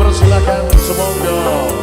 dipersilakan semonggo.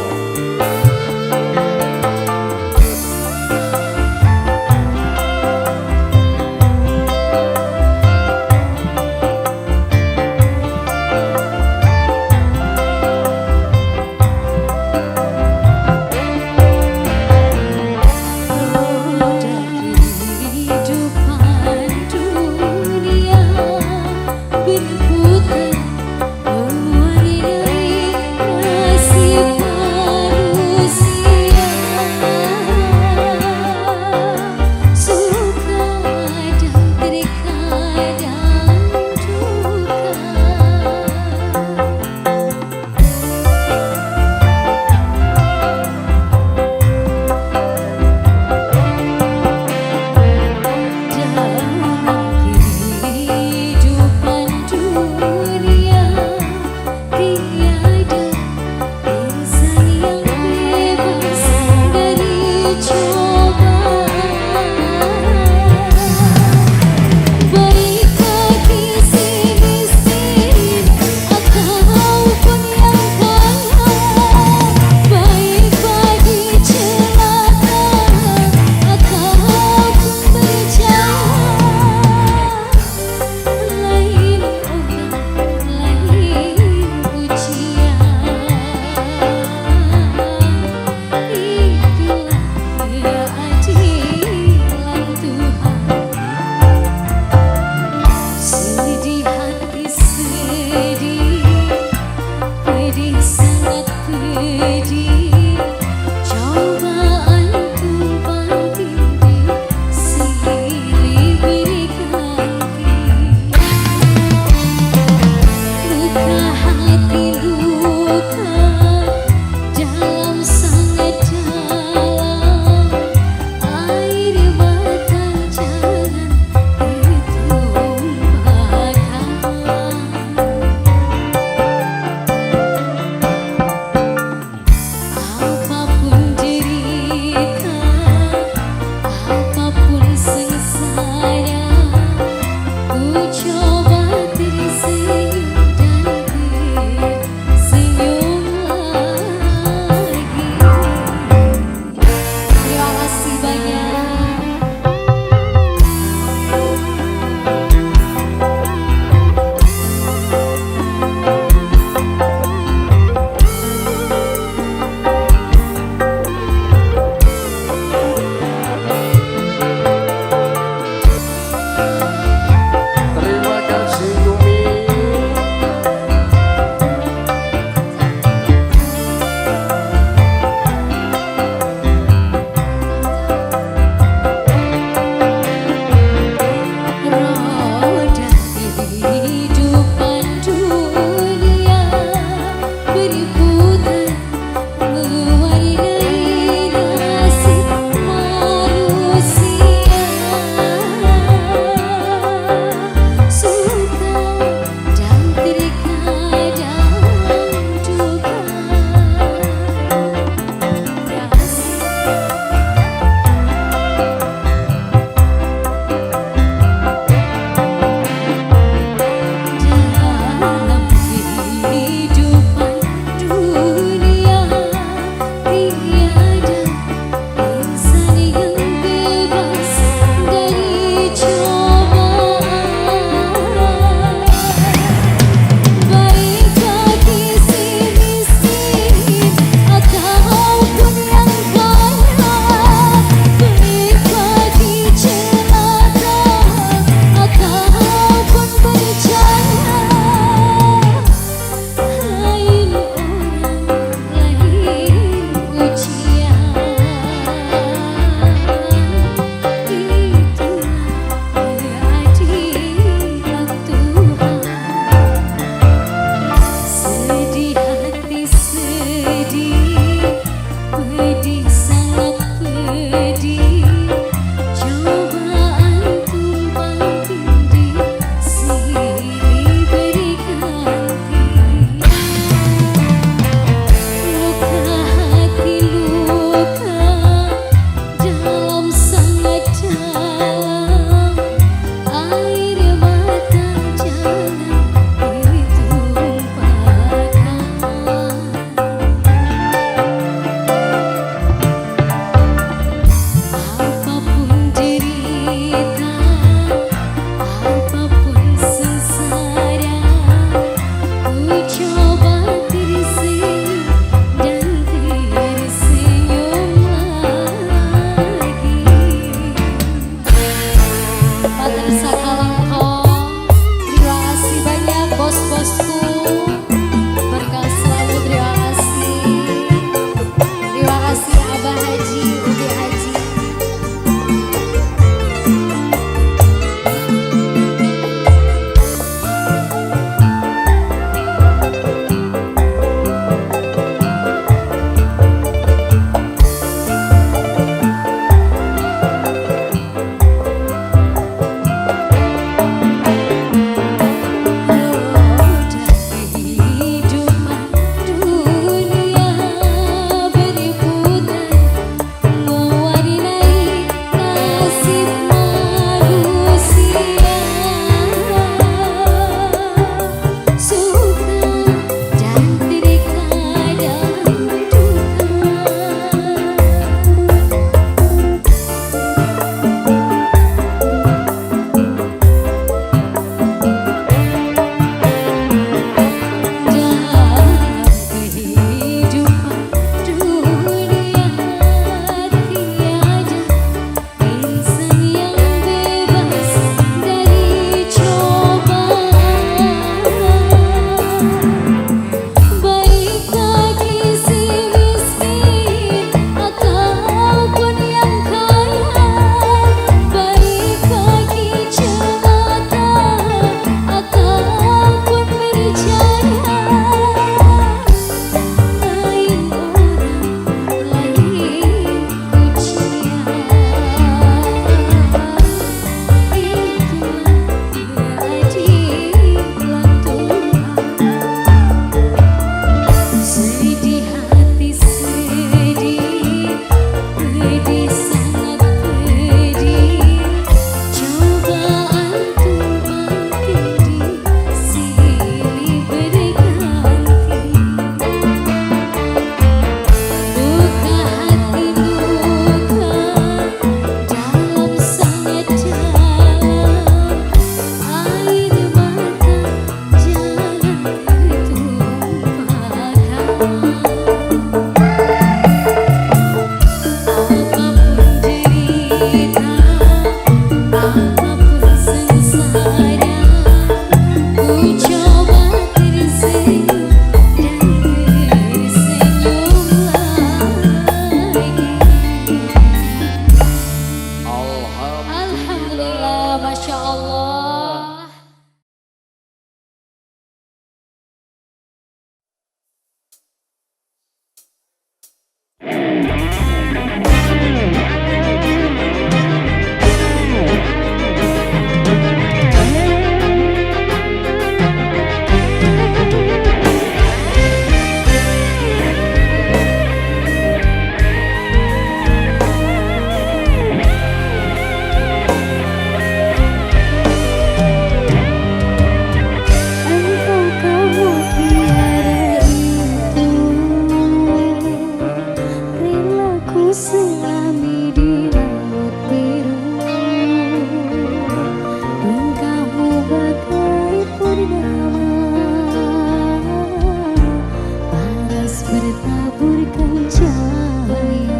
bertaburkan cahaya.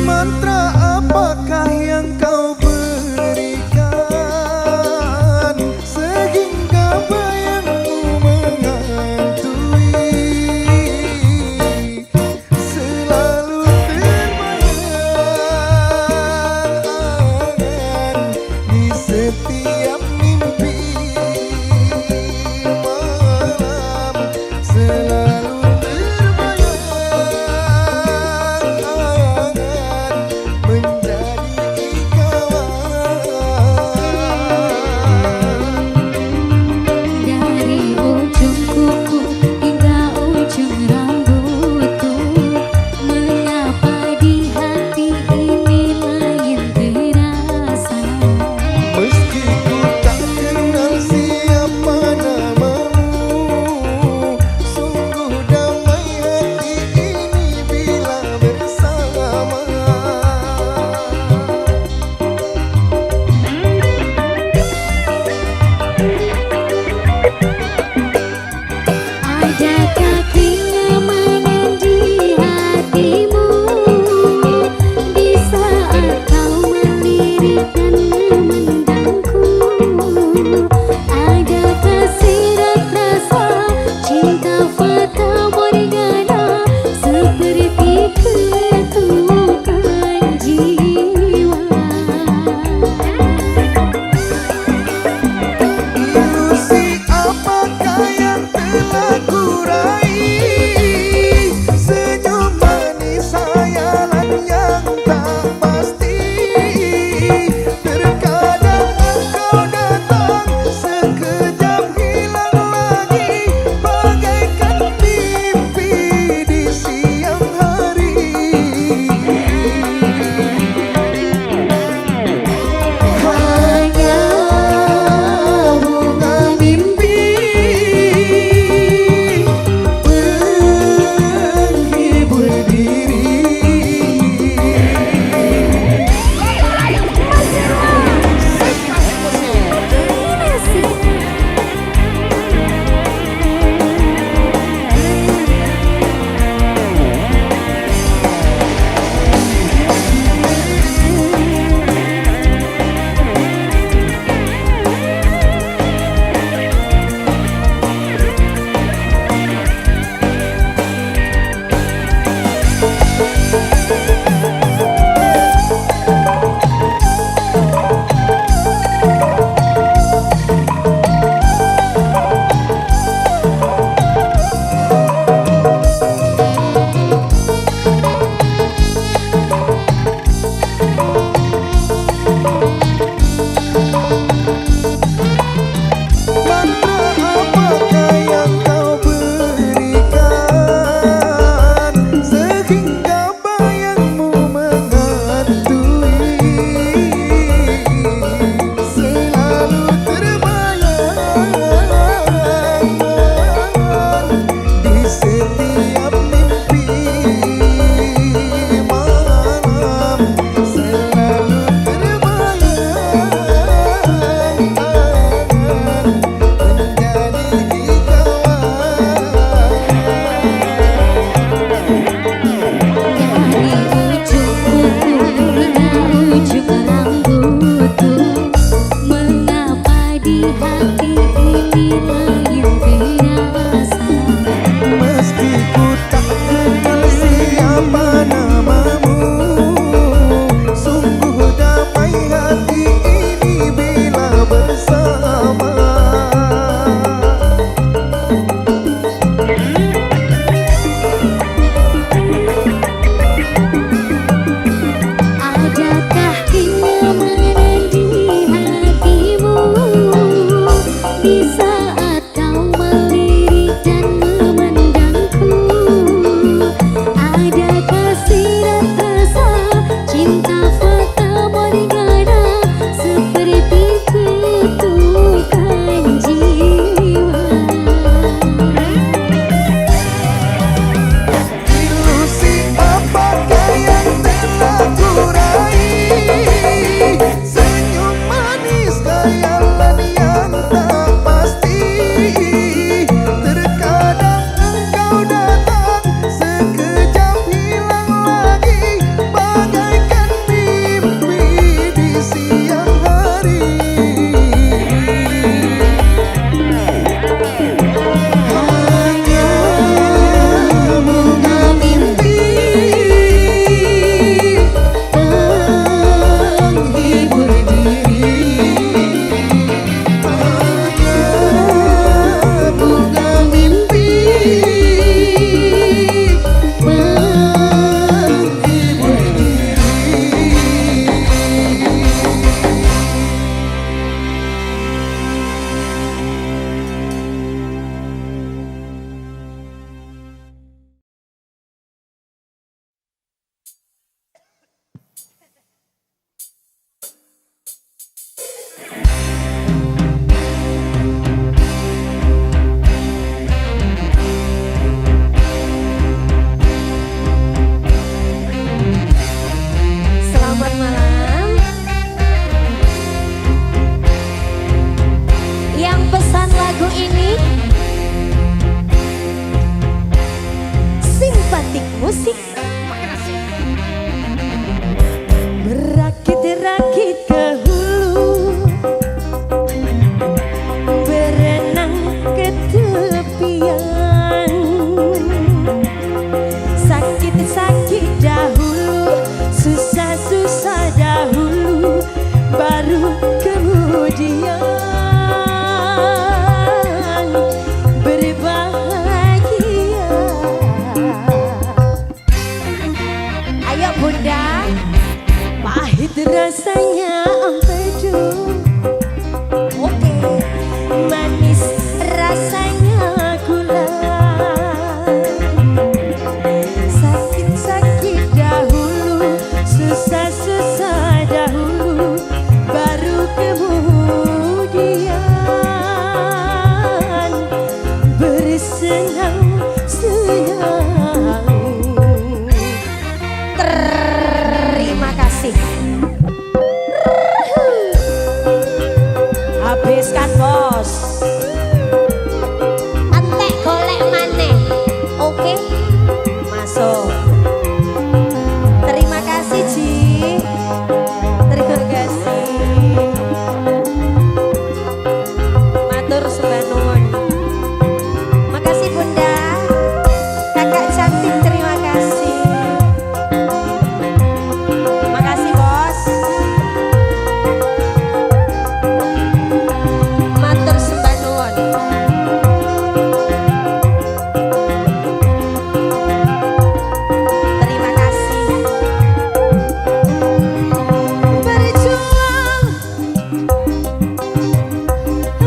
Mantra apakah yang kau berikan sehingga bayangku menghantui, selalu terbayang Ayo bunda. Pahit rasanya empedu, Oke. manis rasanya gula. Sakit-sakit dahulu, susah-susah dahulu, baru kemudian bersenang-senang. Terima kasih. Habiskan bos. Antek golek maneh. Oke. Masuk. Terima kasih Ji. Terima kasih. Matur sembah nuwun. Makasih Bunda. Kakak cantik terima kasih. Makasih Bos. Matur sembah nuwun. Terima kasih. Berjuang,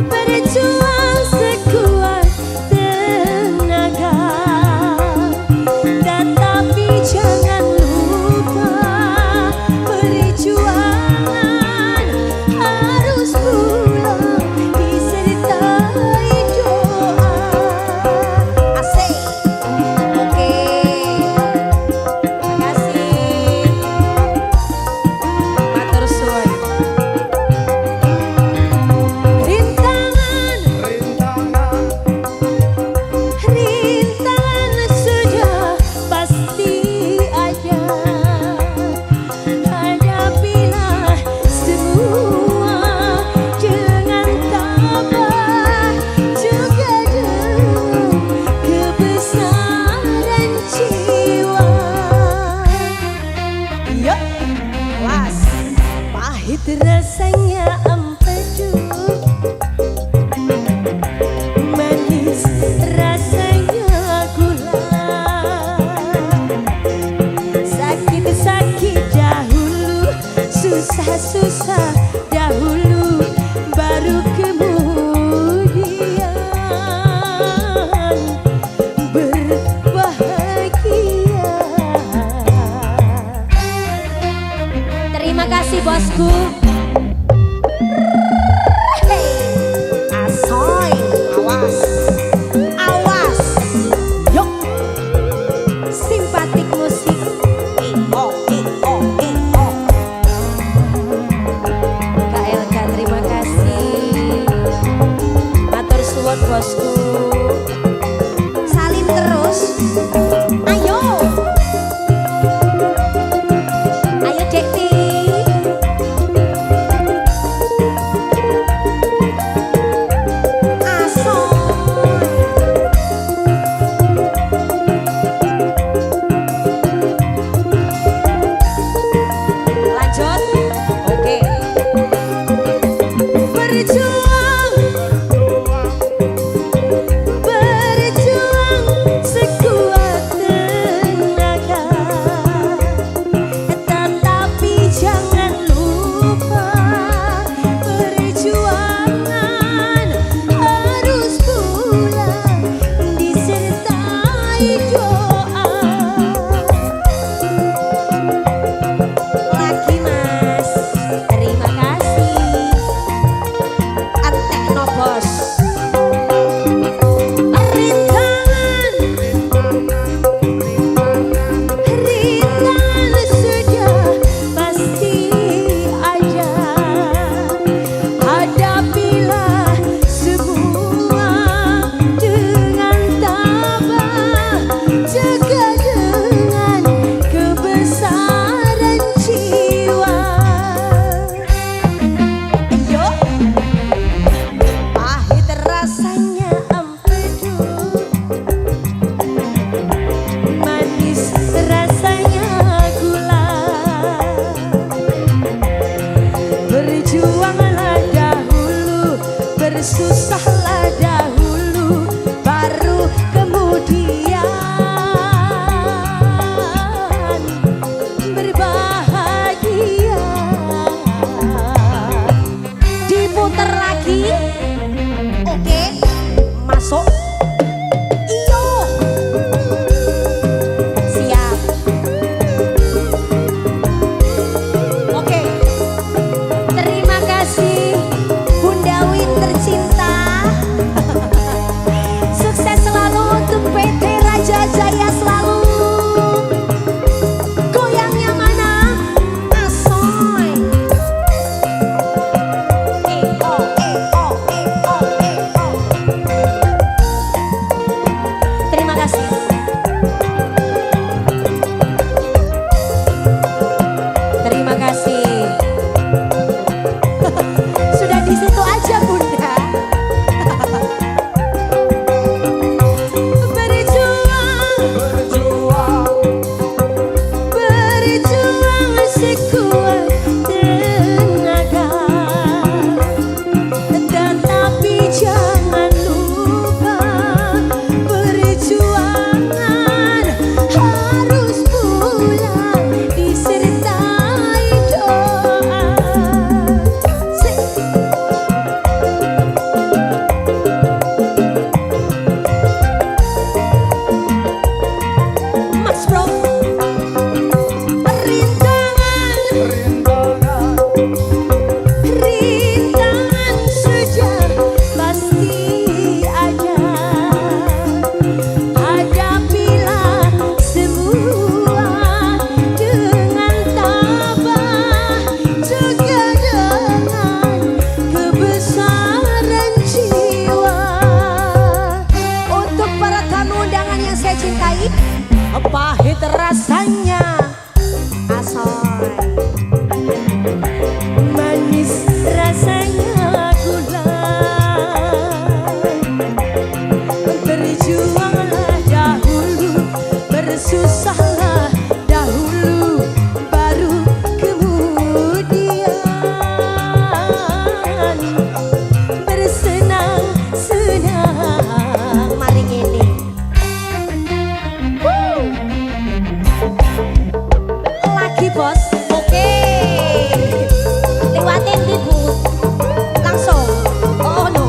berjuang sekuat tenaga, tetapi jangan lupa perjuangan harus pula disertai doa. Asik. Oke. Makasih. Matur suwun. Rintangan, rintangan sudah pasti ada. Hadapilah semua dengan tabah, juga dengan kebesaran jiwa. Yuk, was. Pahit rasanya empedu, manis rasanya gula. Sakit-sakit dahulu, susah-susah dahulu, baru kemudian berbahagia. Terima kasih bosku. Asoy. Awas. Awas. Yuk, simpatik musik. Kak Elga terima kasih. Matur suwun bosku. Salim terus. Ayo. Ayo Dekti. Manis rasanya gula, berjuanglah dahulu, bersusahlah dahulu, baru kemudian bersenang-senang. Maring ini lagi bos. Oke. Lewatin di Bu. Langsung. Oh no.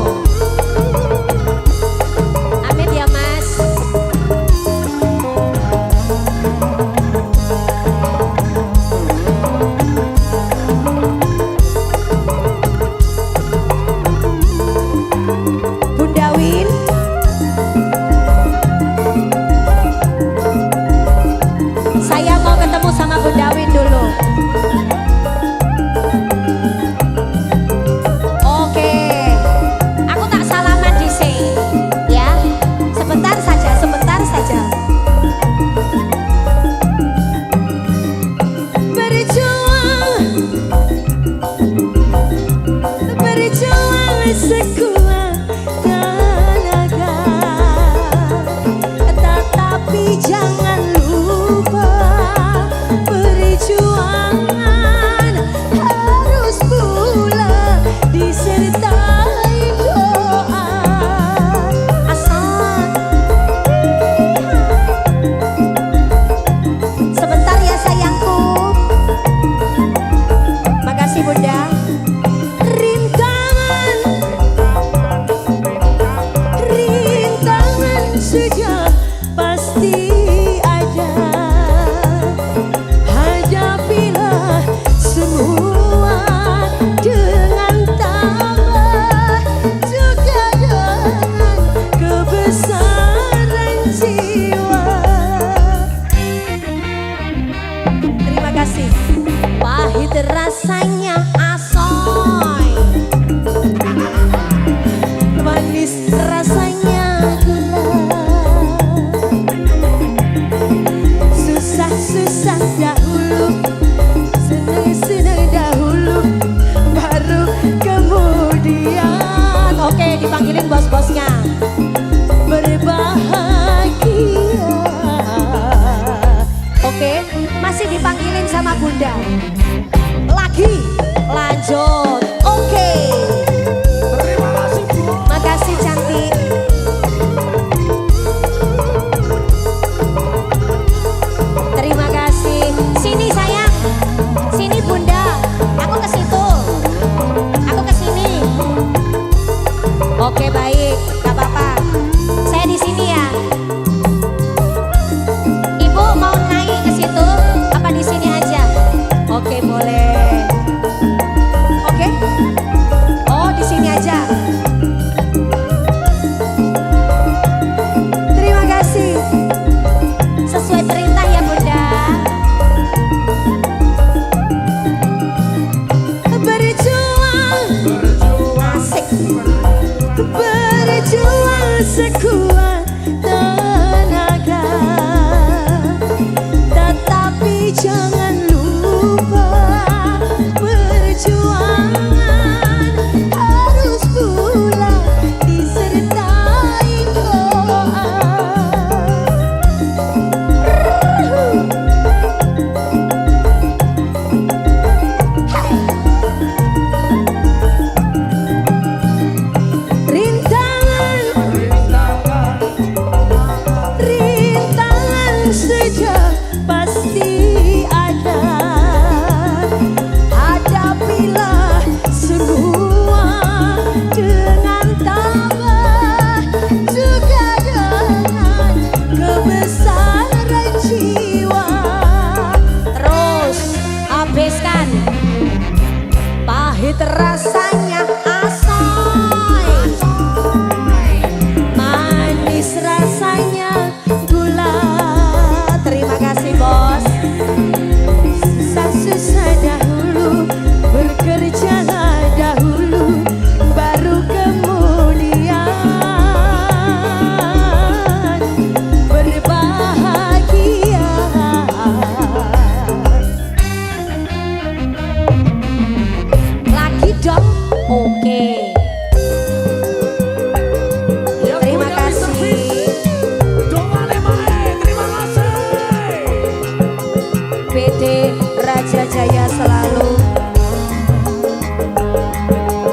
Amit ya Mas. Bunda Win, saya mau ketemu sama Bunda Win dulu. Oke. Aku tak salaman di sini. Ya. Sebentar saja, sebentar saja. Berjuang sekuat tenaga, tetapi jangan lupa perjuangan harus pula disertai doa. Asal. Sebentar ya sayangku. Makasih Bunda. Rintangan sudah pasti ada, hadapilah semua dengan tabah, juga dengan kebesaran jiwa. Terima kasih. Pahit rasanya asoy. Manis rasanya gula, susah-susah dahulu, senang-senang dahulu, baru kemudian. Oke, dipanggilin bos-bosnya. Berbahagia. Oke, masih dipanggilin sama Bunda. Lagi, lanjut. Oke. Terima kasih Bu. Makasih cantik. Terima kasih. Sini sayang. Sini Bunda. Aku ke situ. Aku ke sini. Oke baik, gak apa-apa. Saya di sini ya. Ibu mau naik ke situ? Apa di sini aja? Oke boleh. Oke Raja Jaya selalu.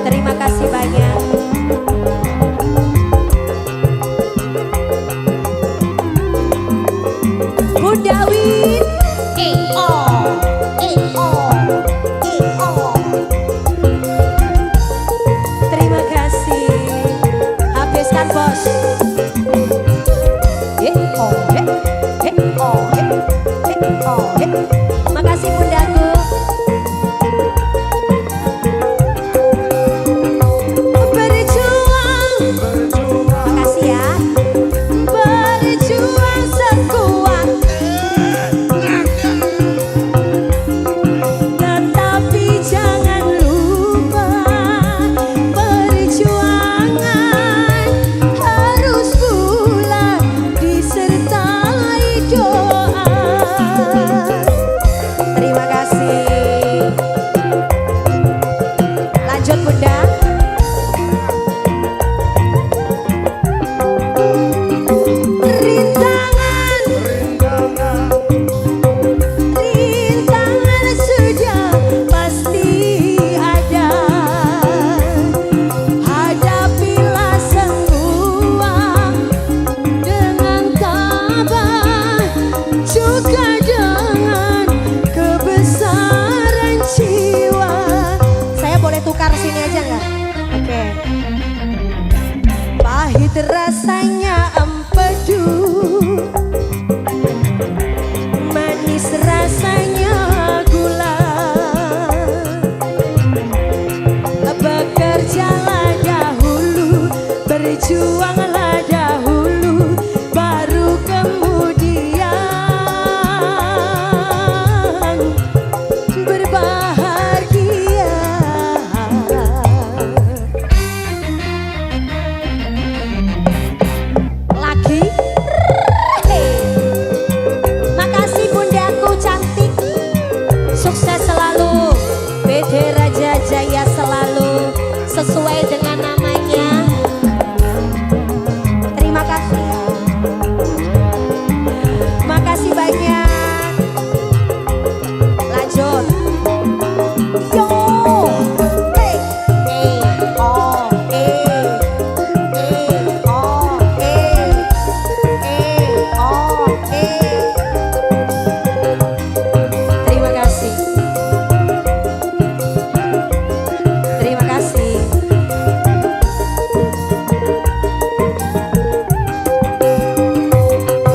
Terima kasih banyak. Bunda Win. Terima kasih. Habiskan bos. Makasih bundaku. Berjuang. Makasih ya. Berjuang sekuat. Tetapi jangan lupa perjuangan harus pula disertai doa. Terima kasih. Lanjut Bunda. Rintangan sudah pasti ada. Hadapilah semua dengan tabah, juga dengan kebesaran jiwa. Saya boleh tukar sini aja nggak? Oke. Pahit rasanya empedu, manis rasanya gula. Bekerjalah dahulu, berjuanglah dahulu, baru kemudian berbahagia. Lagi. Makasih bundaku cantik. Sukses selalu. PT Raja Jaya selalu sesuai dengan namanya. Terima kasih. Makasih banyak. Lanjut. Yo. Hey. Oh. Oh. Terima kasih. Terima kasih.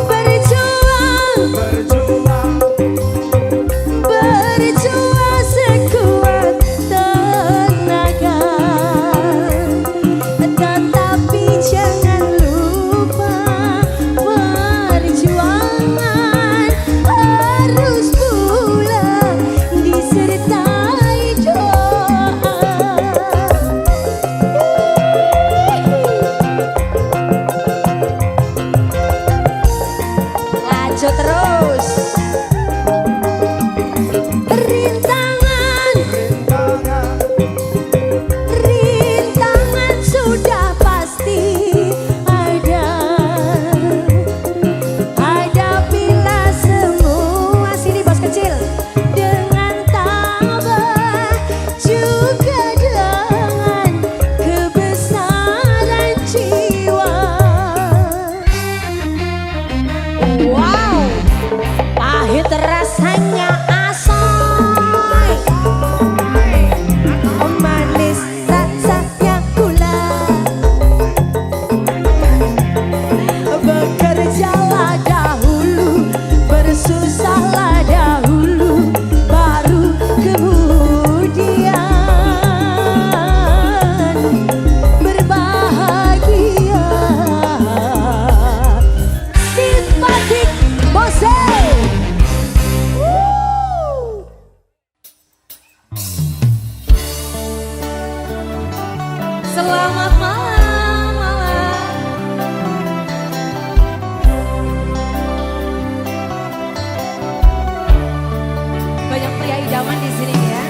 Berjuang, berjuang sekuat tenaga. Tetapi jangan lupa perjuangan harus pula disertai doa. Lanjut terus. Rintangan sudah pasti ada. Hadapilah semua, sini bos kecil, dengan tabah, juga dengan kebesaran jiwa. Wow, pahit rasanya asoy, manis rasanya gula. Bekerjalah dahulu, bersusahlah dahulu, baru kemudian berbahagia. Simpatik Bose. Selamat malam. Banyak pria idaman di sini ya.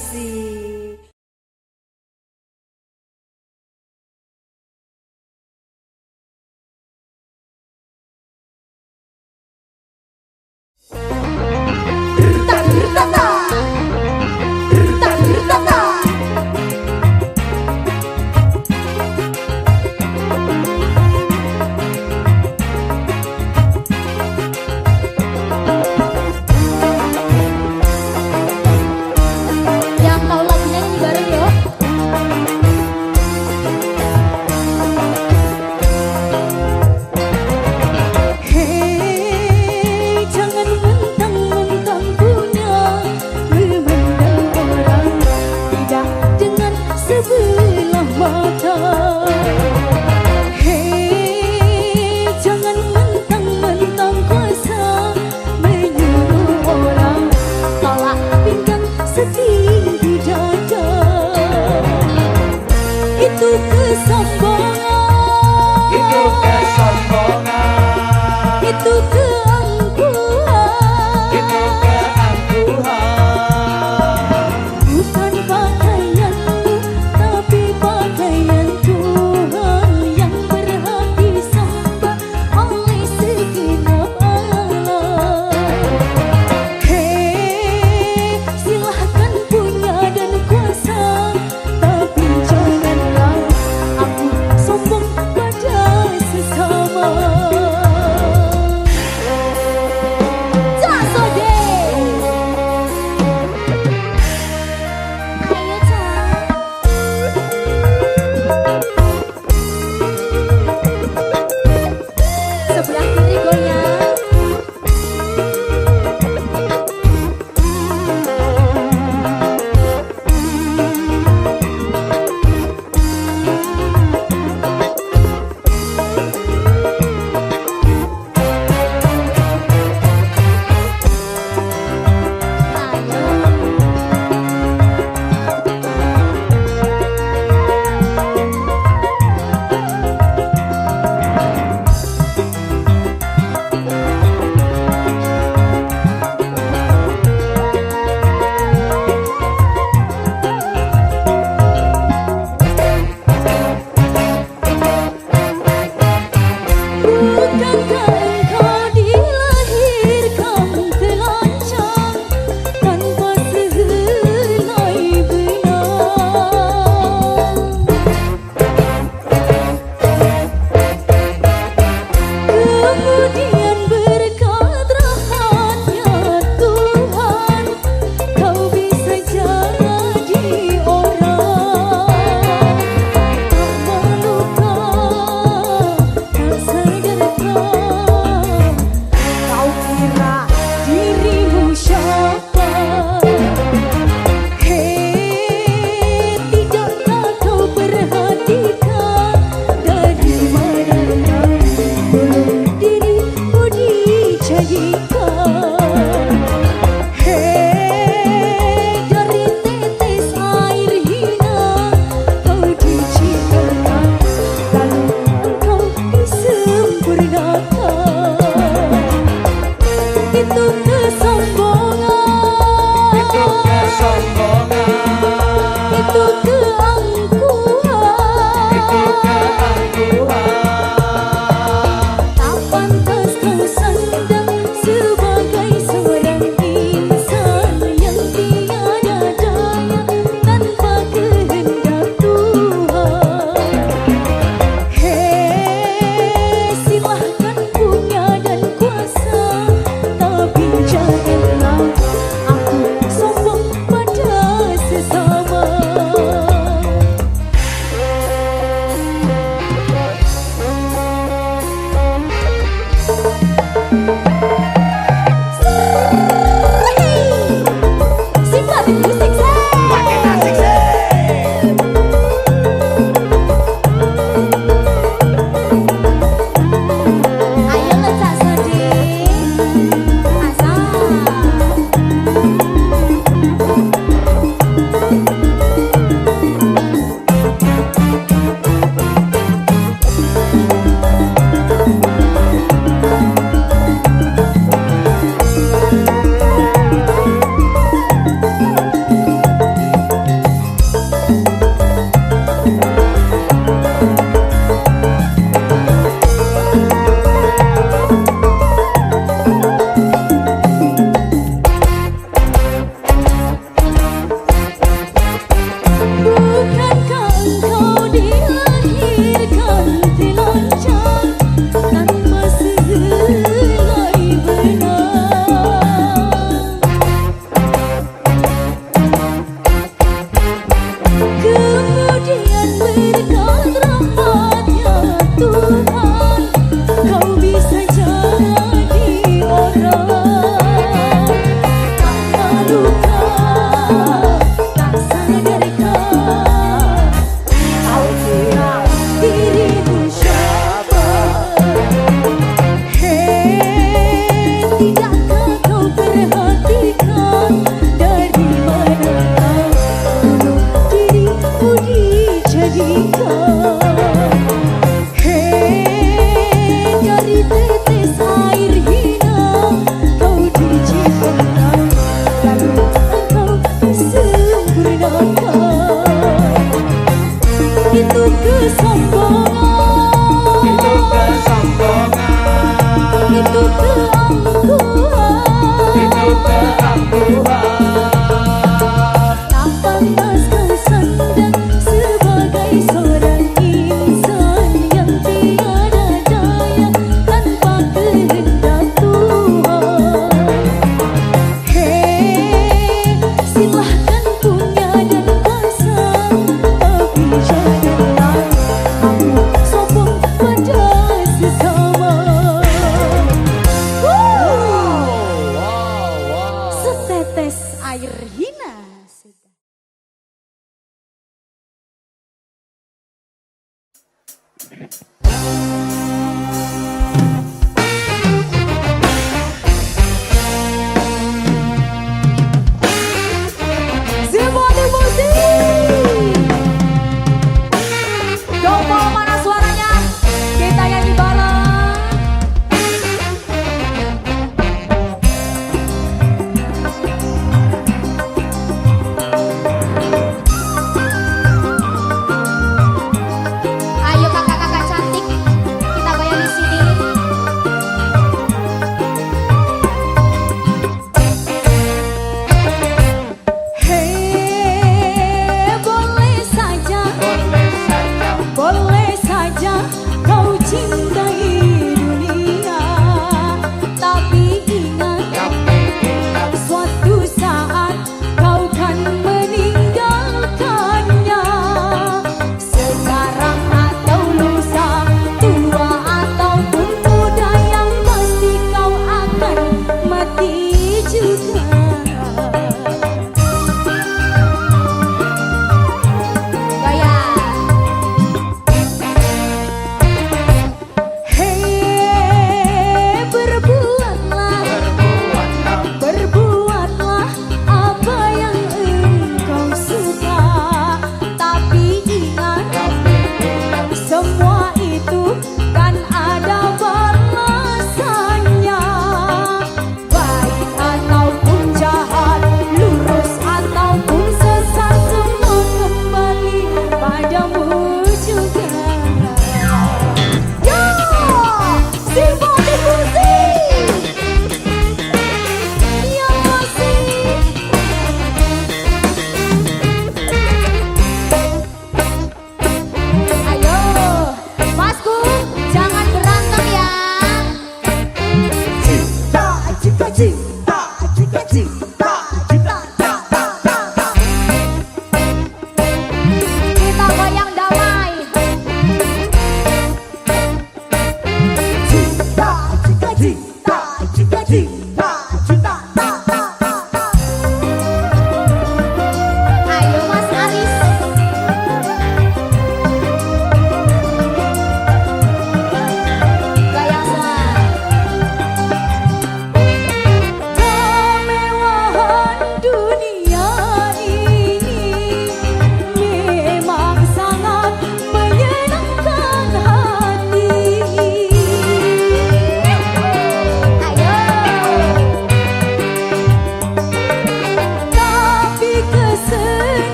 kasih. Yang tahu lagunya nyanyi bareng yuk. Hei, jangan mentang-mentang punya memandang orang tidak dengan sebelah mata. Hei, jangan mentang-mentang kuasa menyuruh orang tolak pinggang setinggi dada. Itu kesombongan. Itu kesombongan, Itu keangkuhan. itu keangkuhan. Bukan pakaianmu, tapi pakaian Tuhan yang berhak disembah oleh segenap alam. Hei, silahkan punya dan kuasa, tapi janganlah aku sombong pada sesama. Jasode. Ayo Cak. Sebelah kiri goyang. Bukankah engkau dilahirkan telanjang tanpa sehelai benang? Kemudian berkat rahmatnya Tuhan, kau bisa jadi orang. Tak meluka, tak sadarkah kau kira dirimu siapa? Hei, tidakkah kau perhatikan dari manakah belum dirimu dijadikan? Hei, dari tetes air hina kau diciptakan, lalu engkau disempurnakan. Itu kesombongan. Itu kesombongan, Itu keangkuhan. itu keangkuhan. Tak pantas kau sandang sebagai seorang insan yang tiada daya tanpa kehendak Tuhan. Hei, silahkan punya dan kuasa, tapi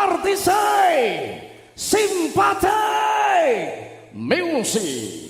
Artisai Simpati Music.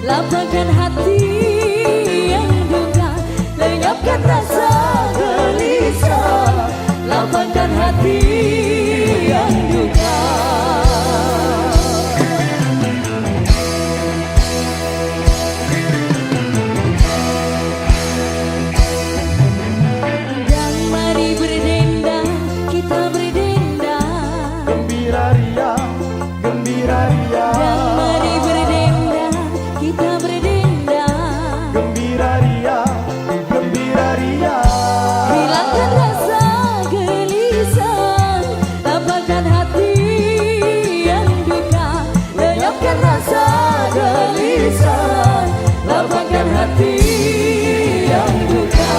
Lapangkan hati yang duka, lenyapkan rasa gelisah. Lapangkan hati yang duka. Dan mari berdendang, kita berdendang. Gembira ria, gembira ria. Dan mari berdendang, kita berdendang. Gembira ria, gembira ria. Hilangkan rasa gelisah, lapangkan hati yang duka, lenyapkan rasa gelisah, lapangkan hati yang duka.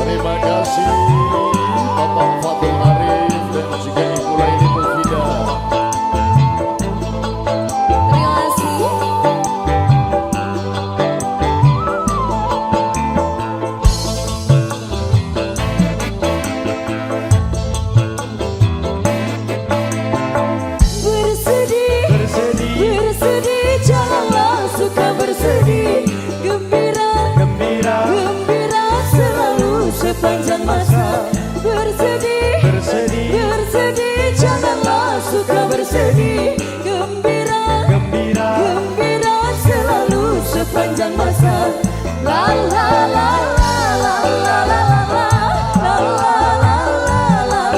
Terima kasih Bapak Fatul Arif dan juga Ibu Laini Mufida. Terima kasih. Bersedih, bersedih, janganlah suka bersedih. Gembira, gembira, gembira selalu sepanjang masa. Bersedih, bersedih, janganlah suka bersedih. Gembira, gembira, gembira selalu sepanjang masa. La la la la la la la la la la la la la la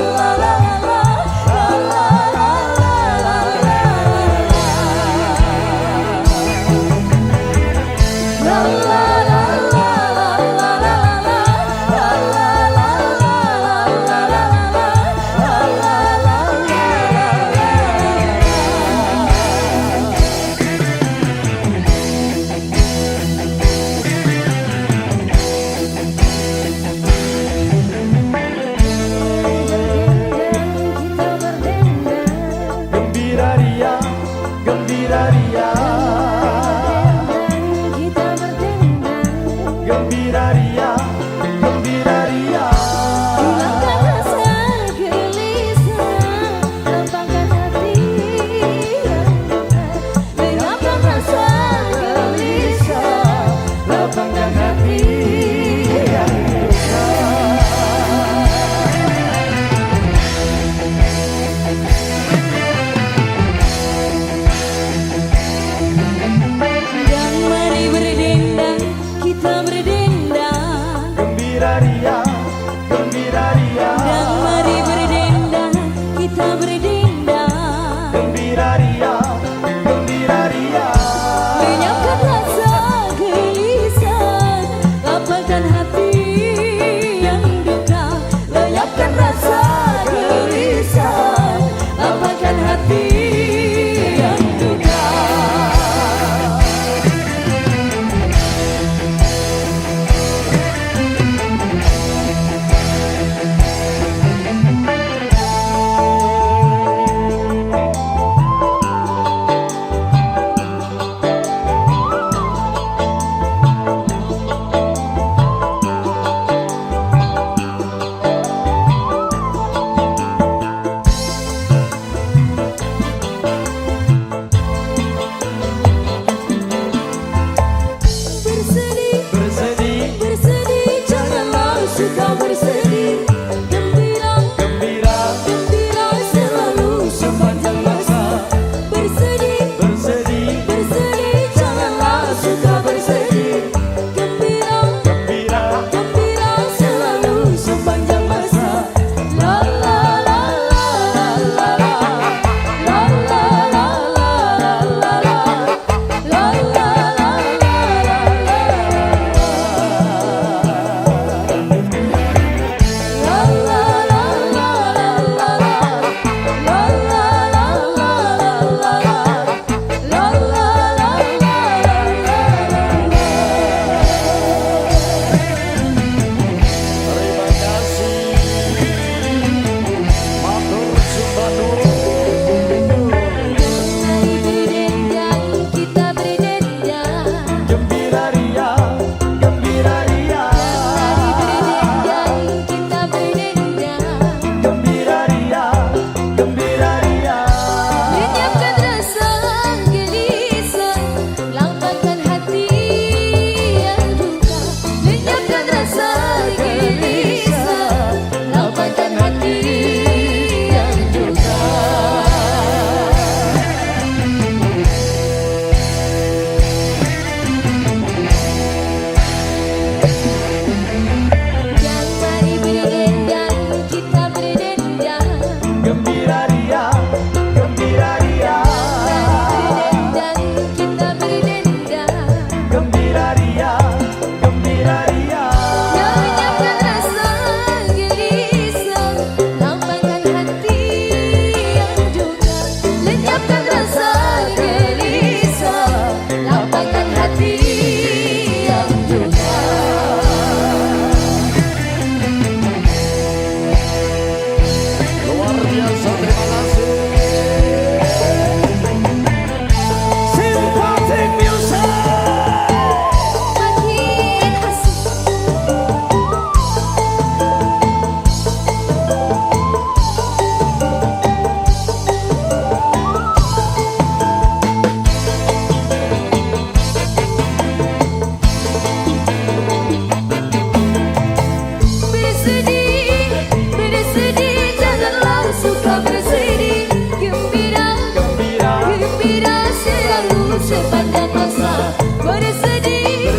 sepanjang masa. Bersedih,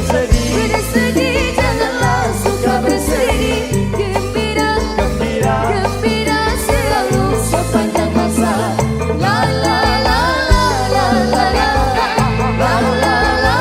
bersedih, janganlah suka bersedih. Gembira, gembira selalu sepanjang masa. La la la la la la la la la la la la la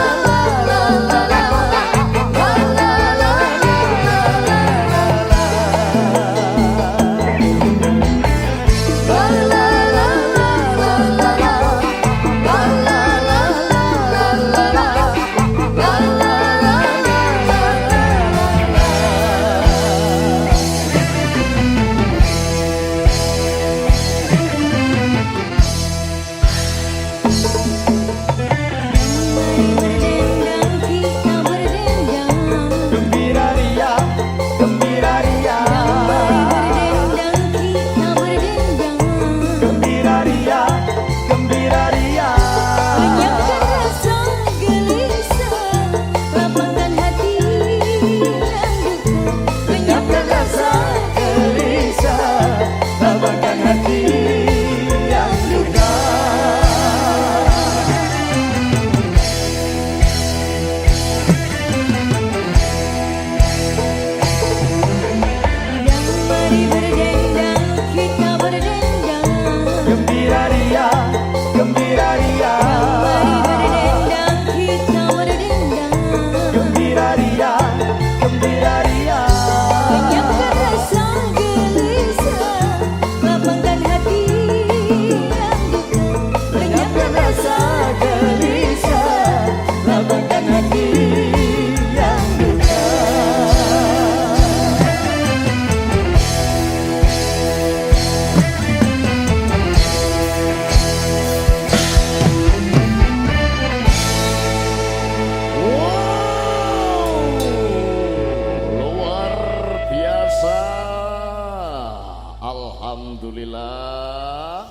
Alhamdulillah.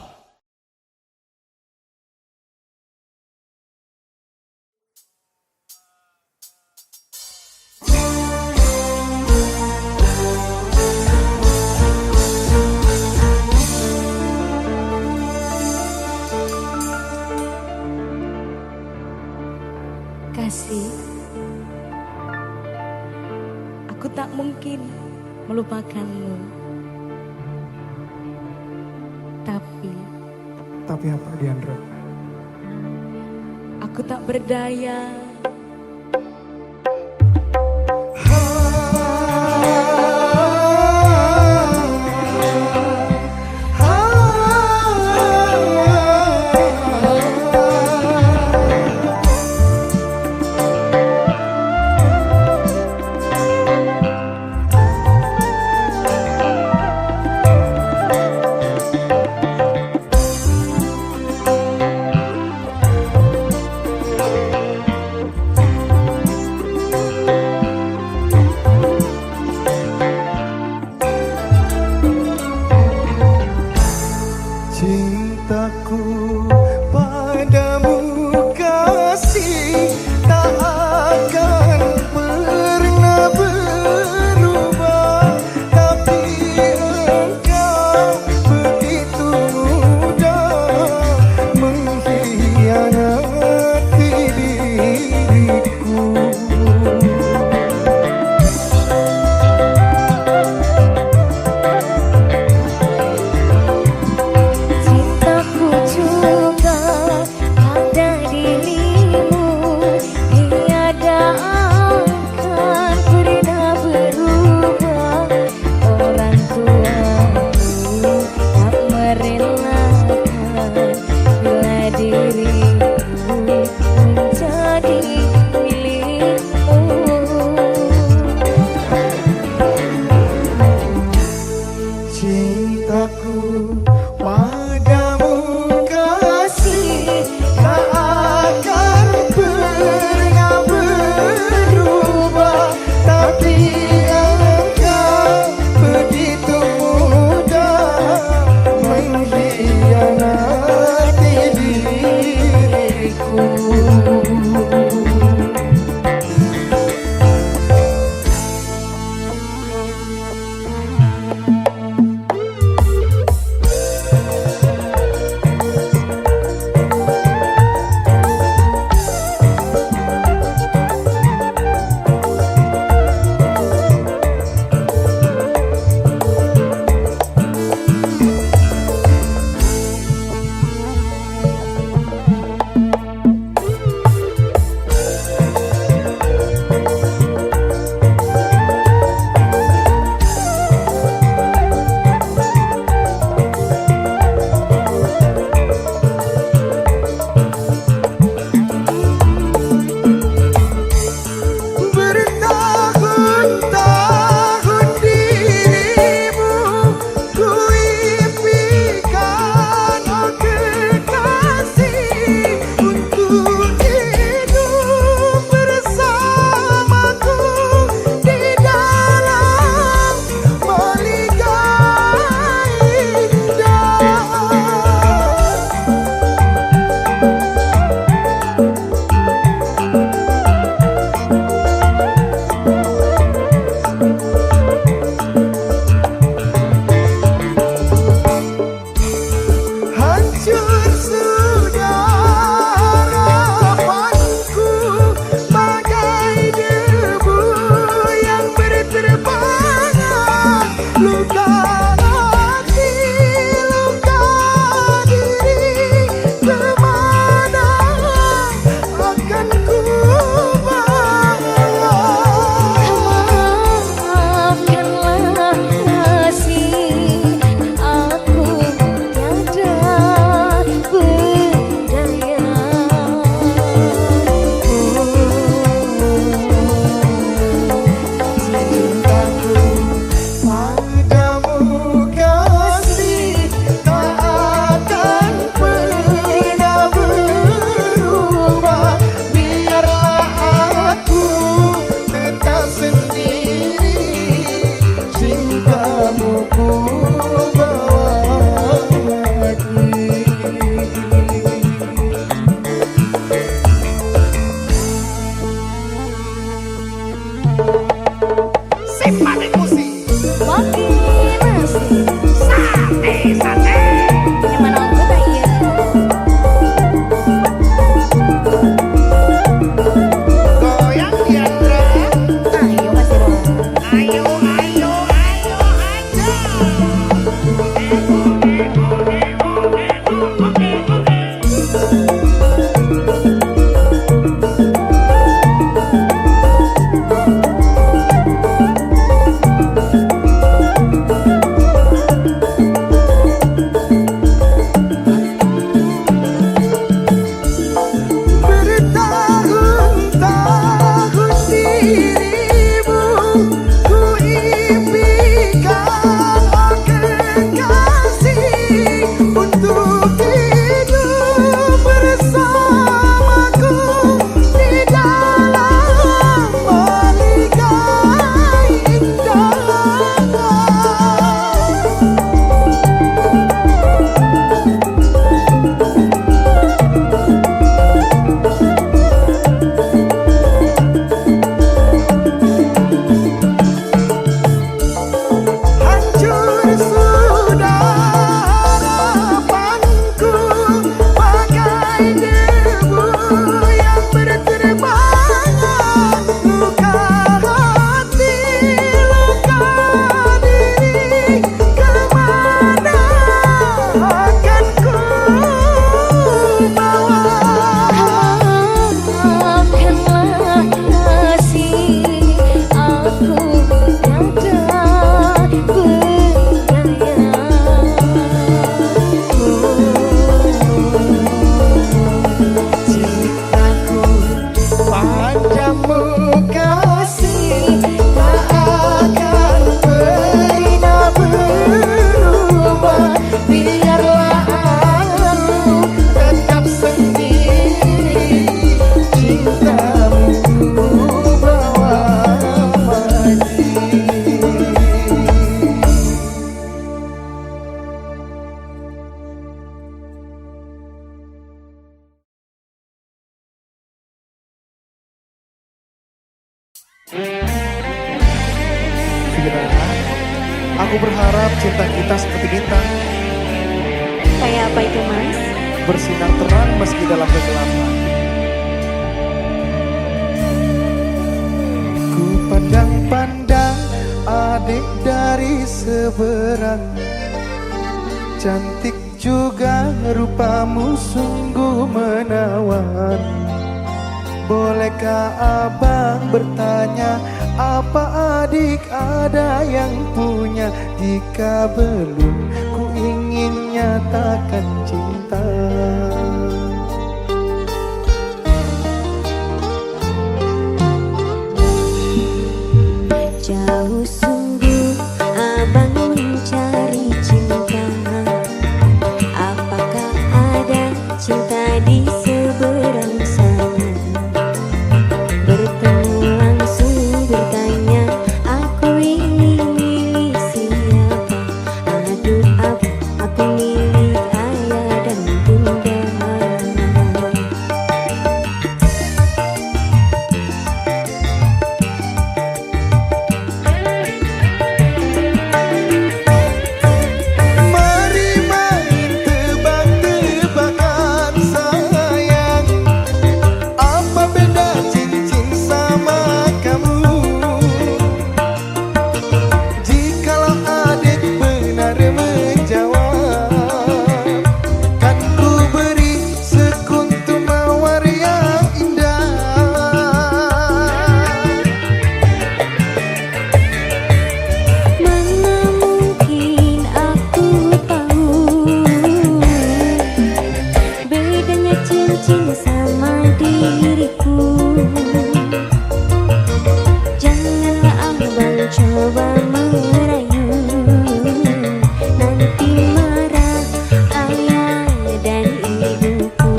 Kasih, aku tak mungkin melupakanmu. Tapi apa, Diandra? Aku tak berdaya. Vira, aku berharap cinta kita seperti bintang, Kayak apa itu mas? bersinar terang meski dalam kegelapan. Ku pandang-pandang adik dari seberang, cantik juga rupamu sungguh menawan. Bolehkah abang bertanya, apa adik ada yang punya? Jika belum, ku ingin nyatakan cinta. Jauh sungguh abang mencari cinta. Apakah ada cinta di seberang sana? Bertemu langsung bertanya, aku ini milik siapa? Aduh abang, aku milik ayah dan bunda. Mari main tebak-tebakan sayang, apa beda cincin sama kamu? Jikalau adik benar menjawab, kan ku beri sekuntum mawar yang indah. Mana mungkin aku tahu bedanya cincin sama diriku. Janganlah abang coba merayu, nanti marah ayah dan ibuku.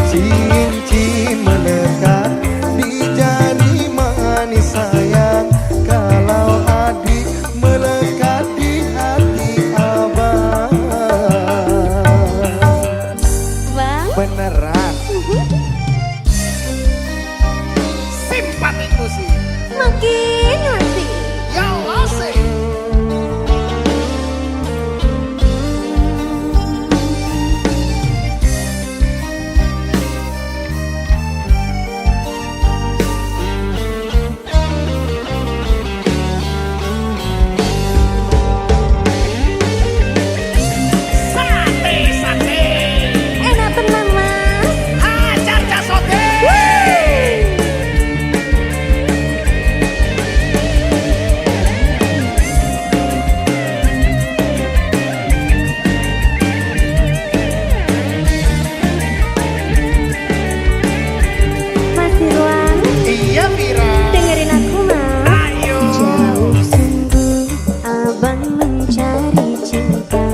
Cincin melekat di jari manis sayang, kalau adik melekat di hati abang. Bang, Beneran simpatikmu sih. makin asik. Ya asik. Enak tenang mas. Mas Irwan, Iya Vira. dengerin aku mas. Jauh sungguh abang mencari cinta.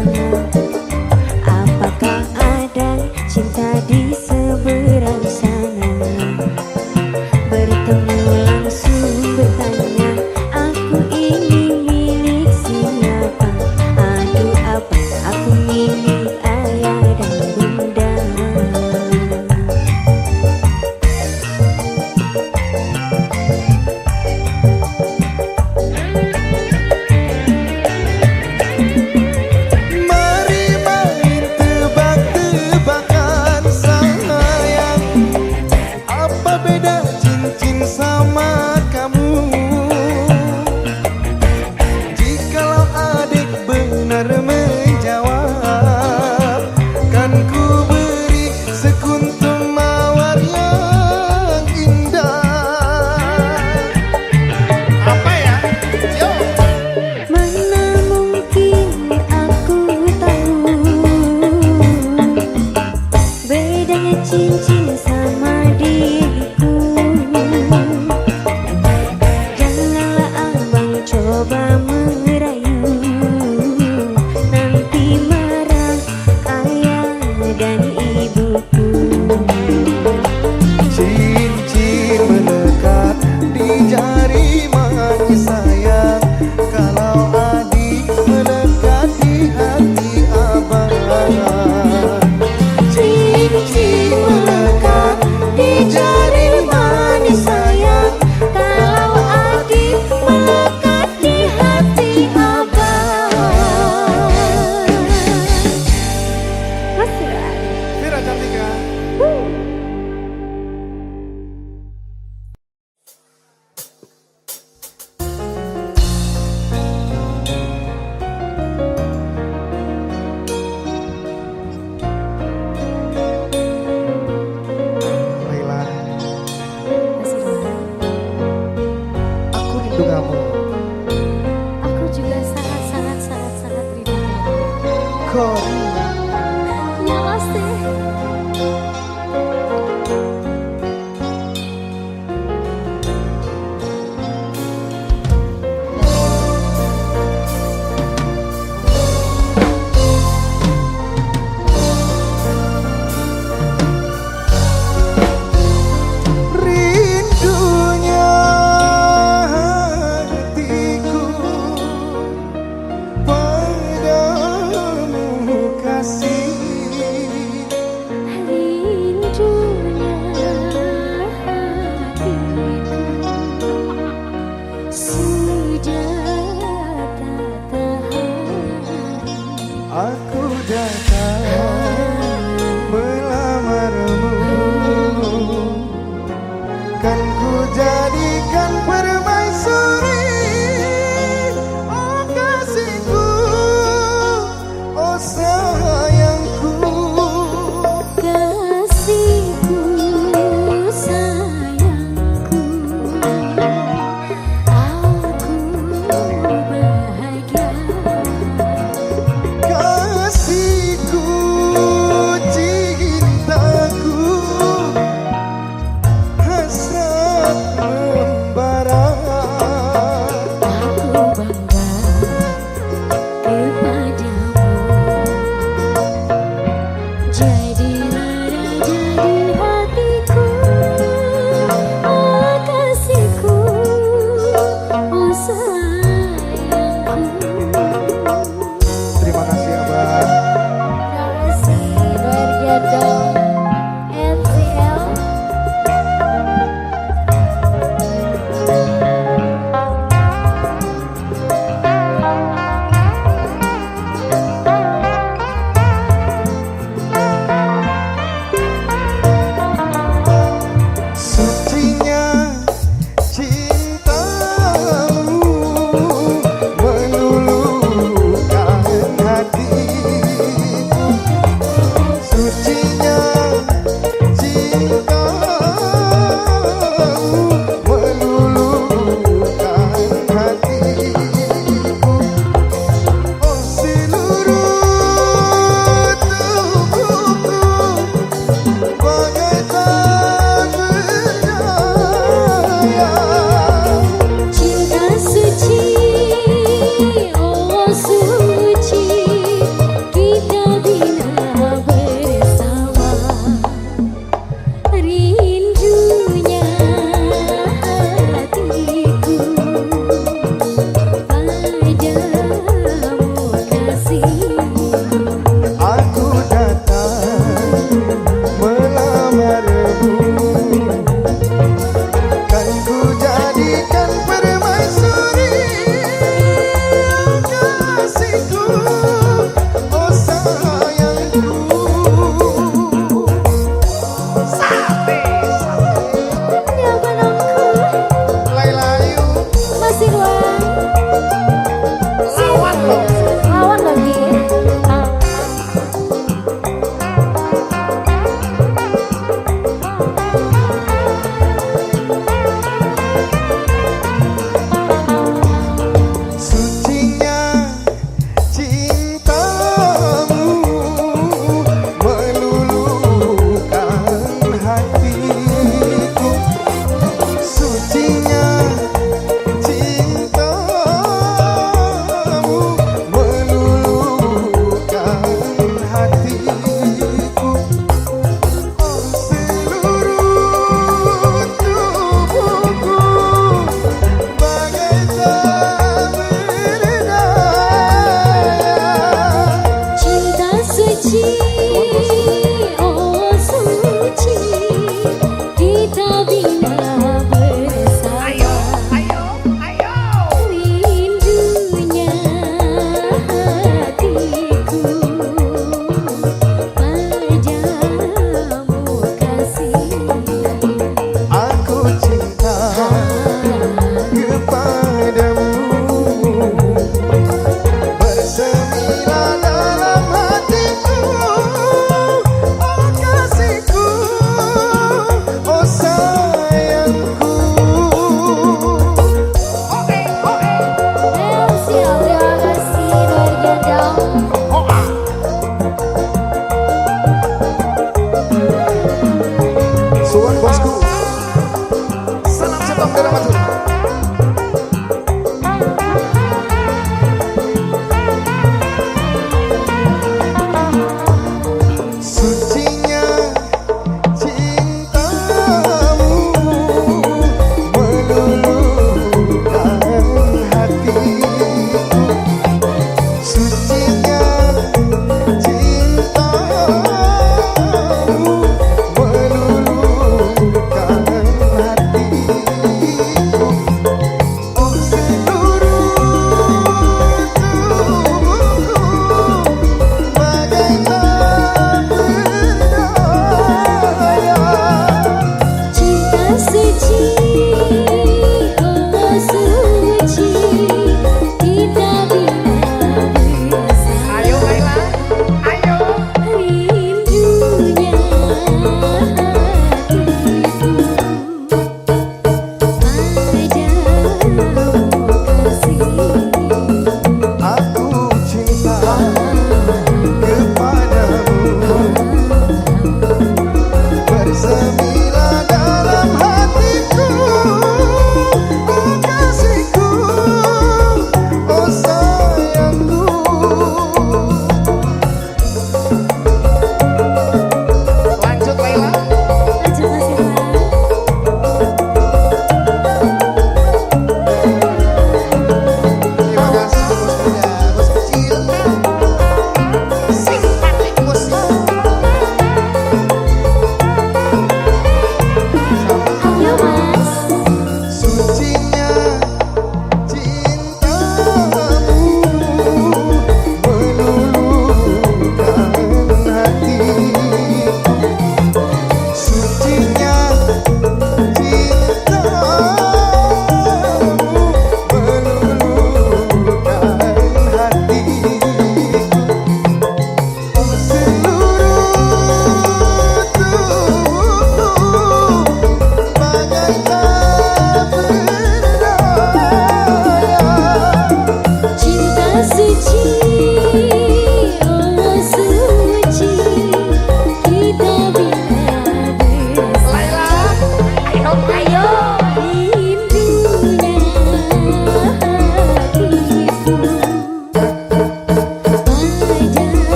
Apakah ada cinta di seberang sana? Bertemu langsung bertanya, aku ini milik siapa? Aduh apa, aku milik ayah dan bunda. Mari main tebak-tebakan sayang, apa beda cincin sama kamu? Jikalau adik benar menjawab, kan ku beri sekuntum mawar yang indah. Apa ya? Yo. Mana mungkin aku tahu bedanya cincin sama diriku. Janganlah abang coba merayu, nanti marah ayah dan ibuku. Cincin melekat di jari manis sayang, kalau adik melekat di hati abang. Cincin melekat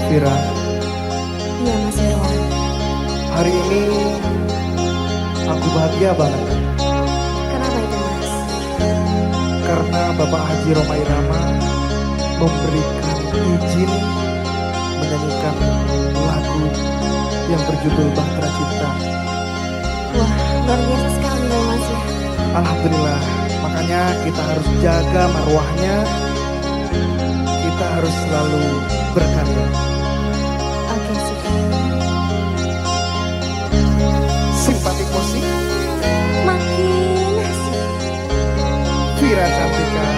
Vira, Iya Mas Irwan. hari ini aku bahagia banget Kenapa itu Mas? karena Bapak Haji Roma Irama memberikan izin menyanyikan lagu yang berjudul Bahtera Cinta. Wah, luar biasa sekali loh Mas ya. Alhamdulillah, makanya kita harus jaga marwahnya. Kita harus selalu berkarya. Oke sih. Simpatik musik, Makin asik. Vira Cantika,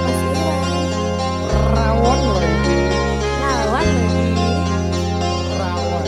Mas Irwan. rawon lagi, Lawan lagi. rawon.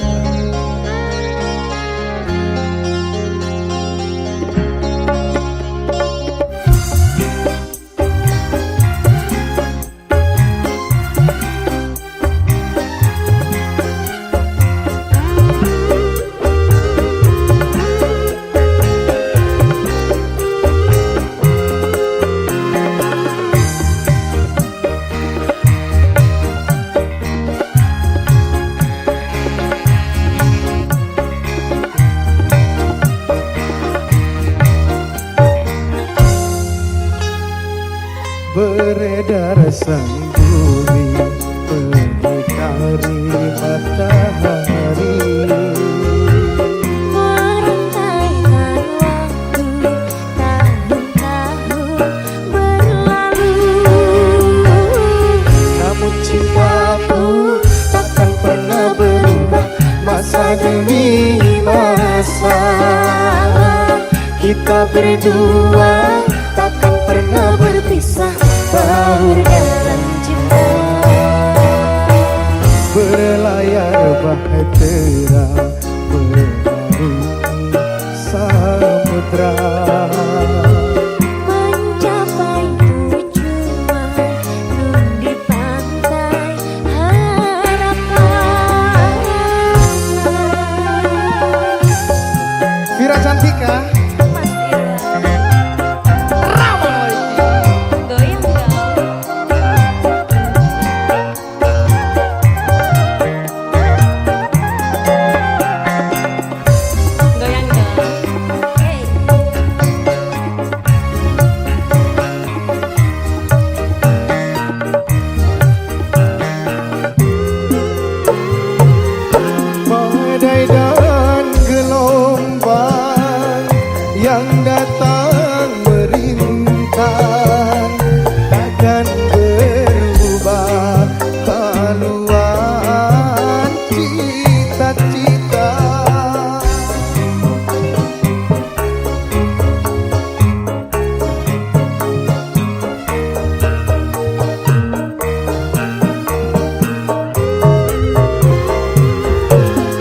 Beredar sang bumi mengitari matahari. Merantaikan waktu tahun-tahun berlalu. Namun cintaku takkan pernah berubah masa demi masa. Kita berdua takkan pernah berpisah, baur dalam cinta. Berlayar bahtera mengarungi samudra. Mencapai tujuan nun di pantai harapan. Vira Cantika, Mas Irwan. rawon lagi. Goyang dong. Goyang dong. Hey. Badai dan gelombang yang datang merintang takkan berubah haluan cita-cita.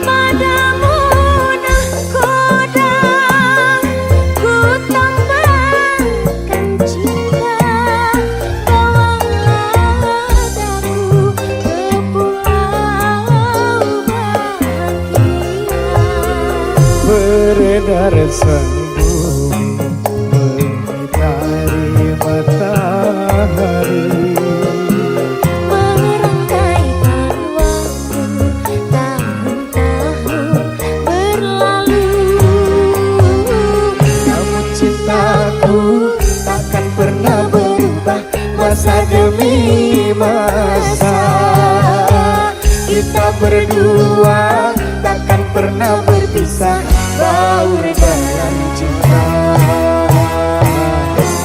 Padamu nahkoda ku tambahkan cinta. Bawalah daku ke pulau bahagia. Beredar sang bumi mengitari matahari. Merangkaikan waktu tahun-tahun berlalu. Namun cintaku takkan pernah berubah masa demi masa. Kita berdua takkan pernah berpisah, baur dalam cinta.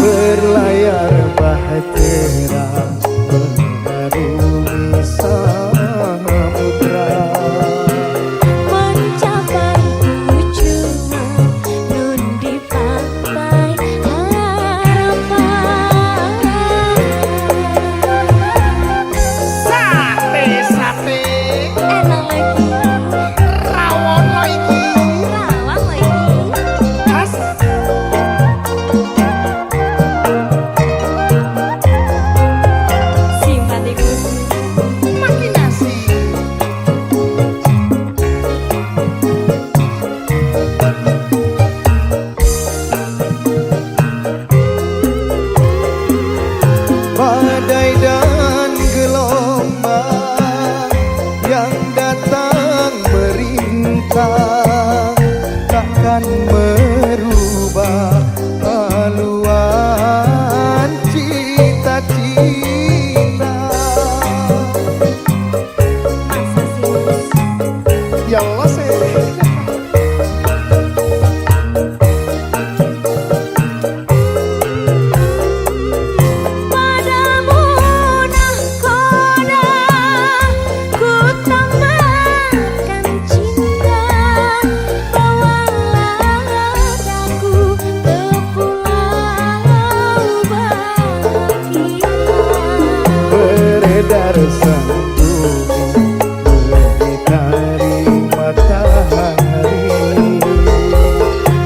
Berlayar bahtera mengarungi samudra. Mencapai tujuan nun di pantai harapan. Sate, sate, Enak lagi. rawon lagi. sekedar sanjungan mengitari matahari.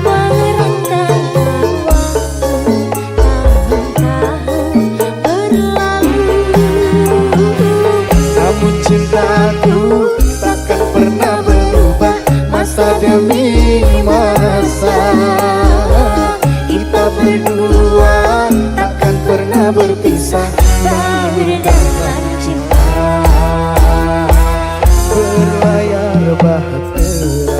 Merenggang waktu tahun-tahun berlalu. Namun cintaku takkan pernah berubah masa demi masa. Kita berdua takkan pernah berpisah. Berdalam cinta Berlayar bahtera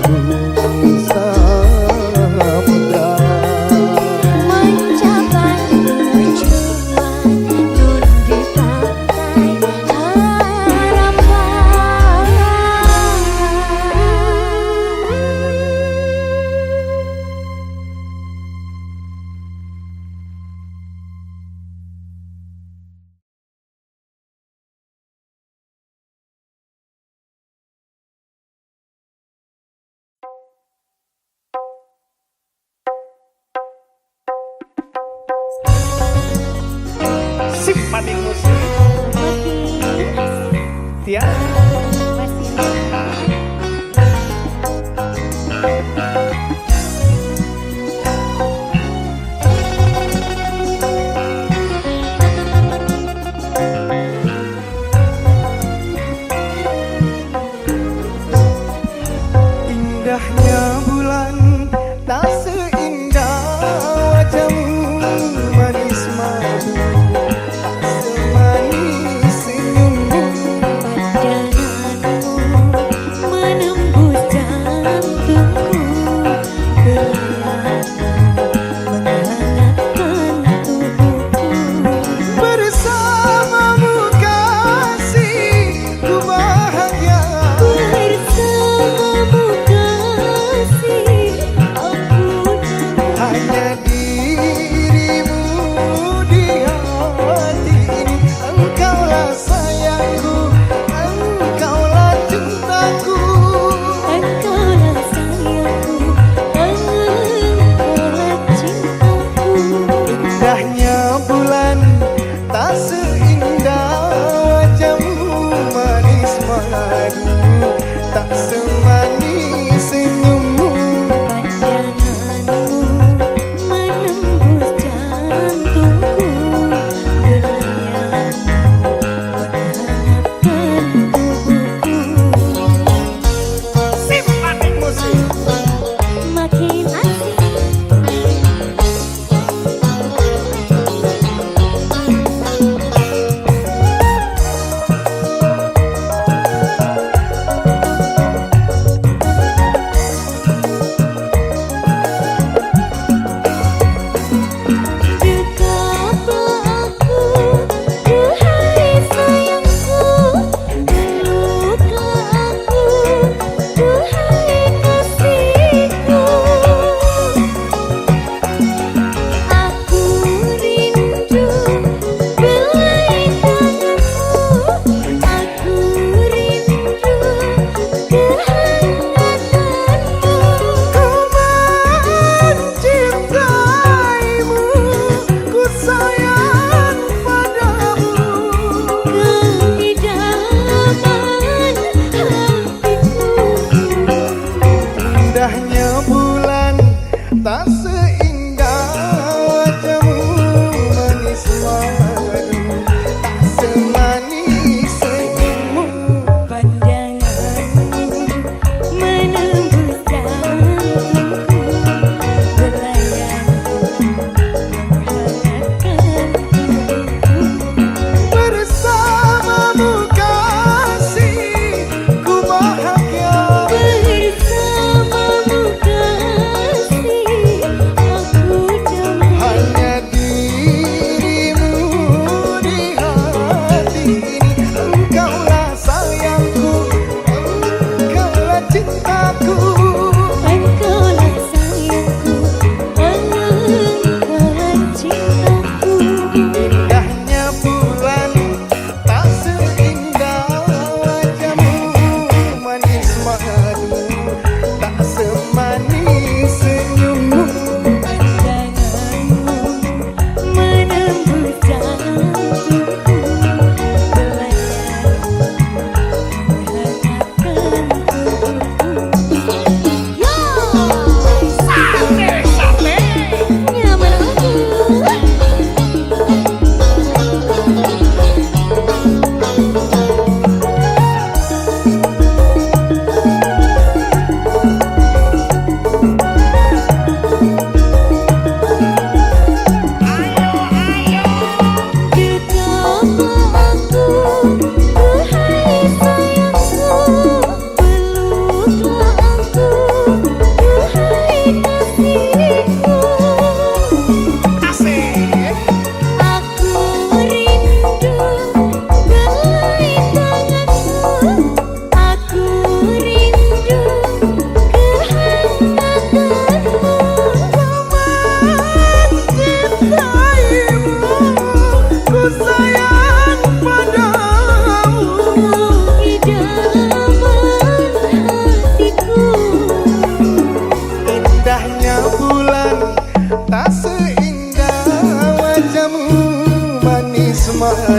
mengarungi samudra. mencapai tujuan nun di pantai harapan. Sip maning musik Tia. Indahnya bulan tak seindah wajahmu, manis madu tak semanis senyummu. Pada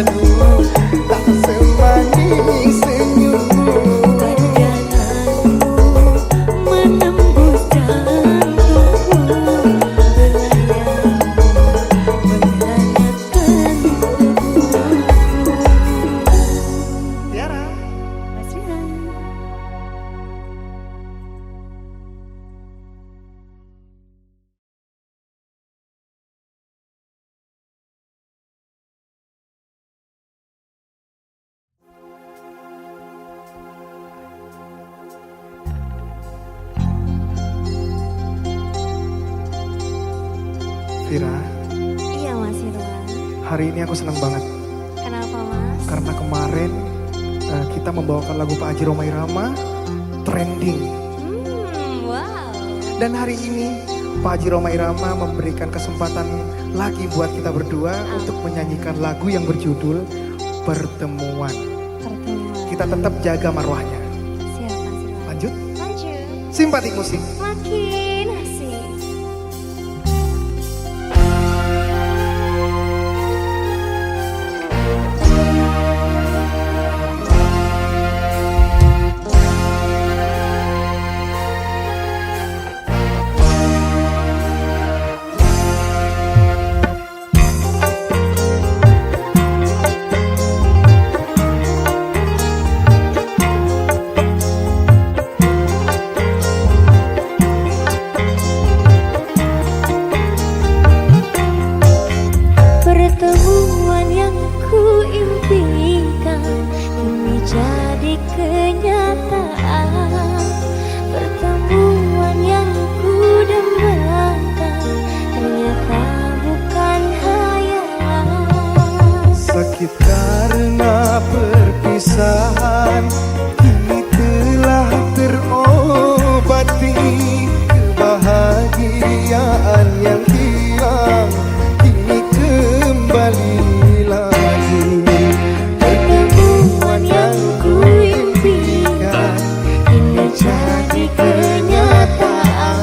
cintaku, tak semanis senyummu. Pandanganmu menembus jantungku, menghangatkan tubuhku. Tiara. Mas Rihan. Vira, Iya Mas Irwan. hari ini aku senang banget Kenapa Mas? karena kemarin kita membawakan lagu Pak Haji Rhoma Irama trending. Wow. Dan hari ini Pak Haji Rhoma Irama memberikan kesempatan lagi buat kita berdua untuk menyanyikan lagu yang berjudul Pertemuan. Pertemuan. Kita tetap jaga marwahnya. Siap Mas Irwan. Lanjut, Lanjut. simpatik musik. Makin asik. Pertemuan yang ku impikan kini jadi kenyataan. Pertemuan yang ku dambakan ternyata bukan hayalan. Sakit karena perpisahan, kini telah terobati. Kebahagiaan yang hilang kini kembali lagi. Pertemuan yang ku impikan Ini jadi kenyataan.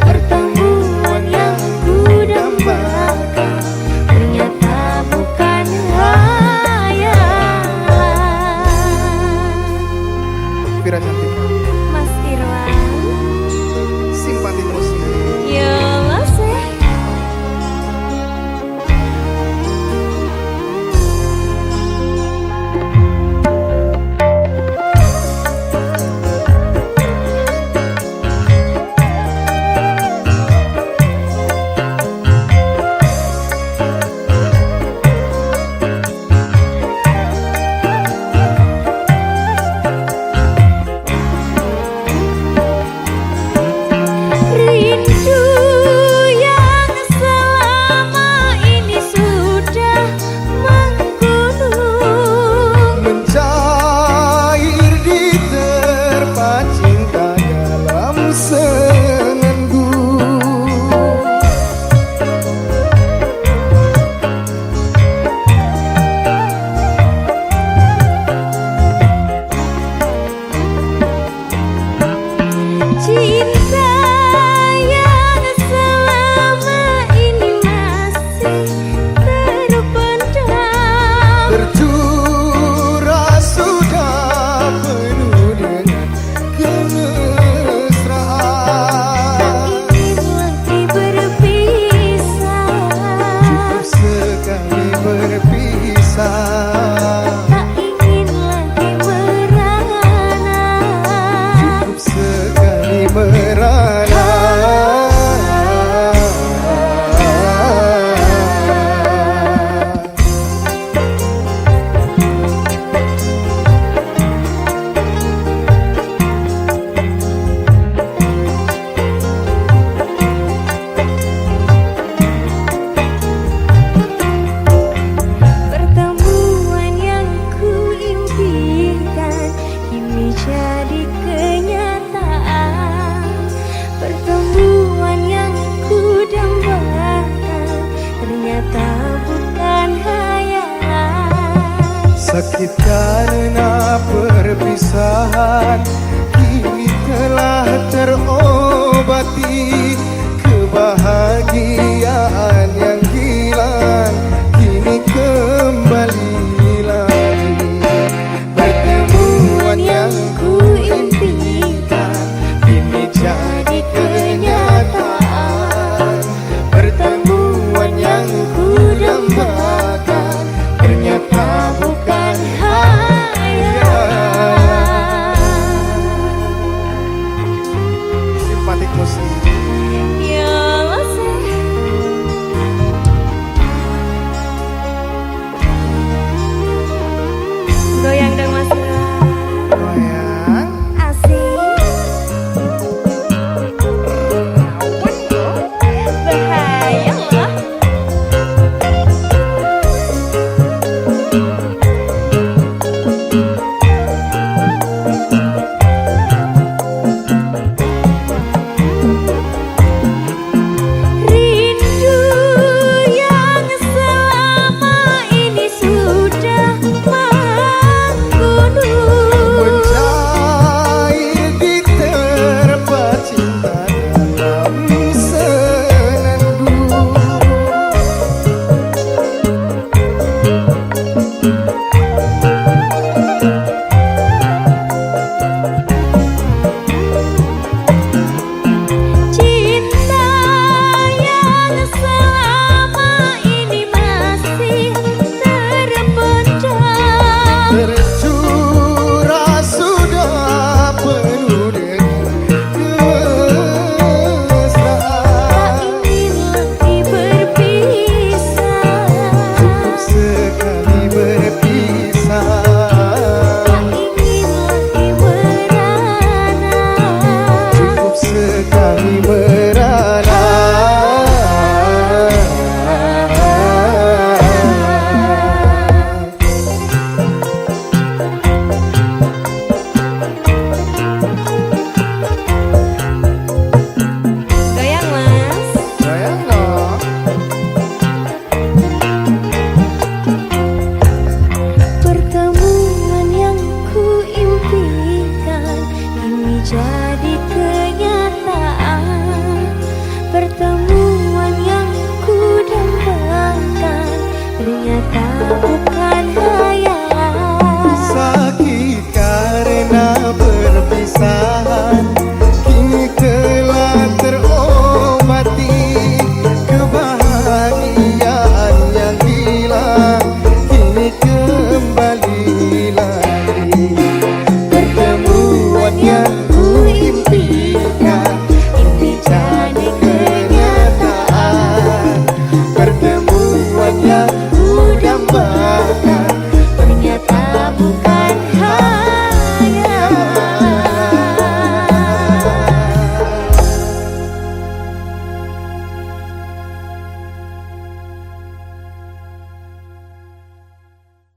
Pertemuan yang ku dambakan ternyata bukan hayalan. Vira Cantika, Mas Irwan. simpatik musik. Ya Mas. Rindu yang selama ini sudah menggunung, Mencair di terpa cinta dalam senandung. cinta yang selama ini masih terpendam. Tercurah sudah penuh dengan kemesraan. Ingin lagi berpisah, Cukup sekali berpisah. tak ingin lagi merana. Cukup sekali merana. Pertemuan yang ku impikan kini jadi kenyataan. Pertemuan yang ku dambakan ternyata bukan hayalan. Sakit karena perpisahan kini telah terobati.